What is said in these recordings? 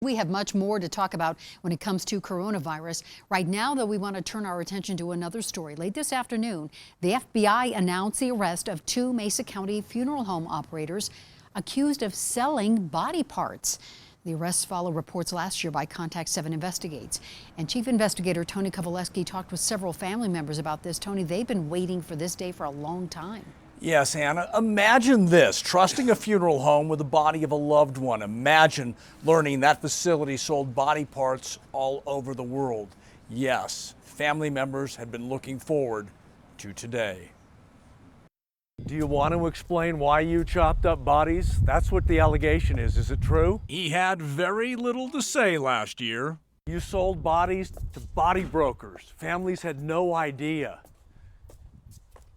We have much more to talk about when it comes to coronavirus. Right now, though, we want to turn our attention to another story. Late this afternoon, the FBI announced the arrest of 2 Mesa County funeral home operators accused of selling body parts. The arrests follow reports last year by Contact 7 Investigates. And Chief Investigator Tony Kovaleski talked with several family members about this. Tony, they've been waiting for this day for a long time. Yes, Anna, imagine this, trusting a funeral home with the body of a loved one. Imagine learning that facility sold body parts all over the world. Yes, family members had been looking forward to today. Do you want to explain why you chopped up bodies? That's what the allegation is. Is it true? He had very little to say last year. You sold bodies to body brokers. Families had no idea.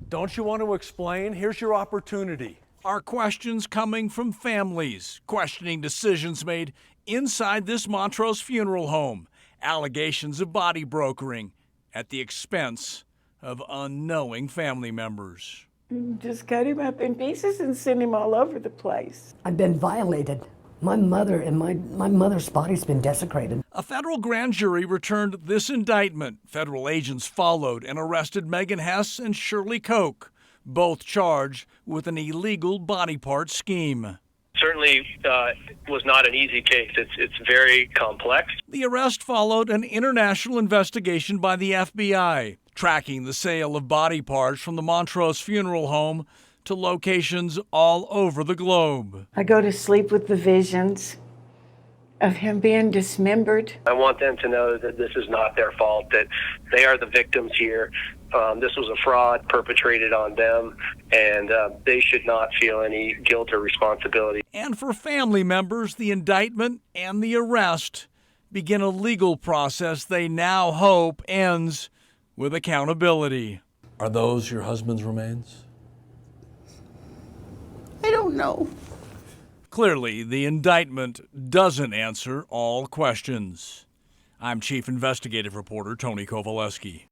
Don't you want to explain? Here's your opportunity. Are questions coming from families questioning decisions made inside this Montrose funeral home? Allegations of body brokering at the expense of unknowing family members. Just cut him up in pieces and send him all over the place. I've been violated. My mother and my mother's body's been desecrated. A federal grand jury returned this indictment. Federal agents followed and arrested Megan Hess and Shirley Koch, both charged with an illegal body part scheme. Certainly was not an easy case. It's very complex. The arrest followed an international investigation by the FBI, tracking the sale of body parts from the Montrose funeral home to locations all over the globe. I go to sleep with the visions of him being dismembered. I want them to know that this is not their fault, that they are the victims here. This was a fraud perpetrated on them, and they should not feel any guilt or responsibility. And for family members, the indictment and the arrest begin a legal process they now hope ends with accountability. Are those your husband's remains? I don't know. Clearly, the indictment doesn't answer all questions. I'm Chief Investigative Reporter Tony Kovaleski.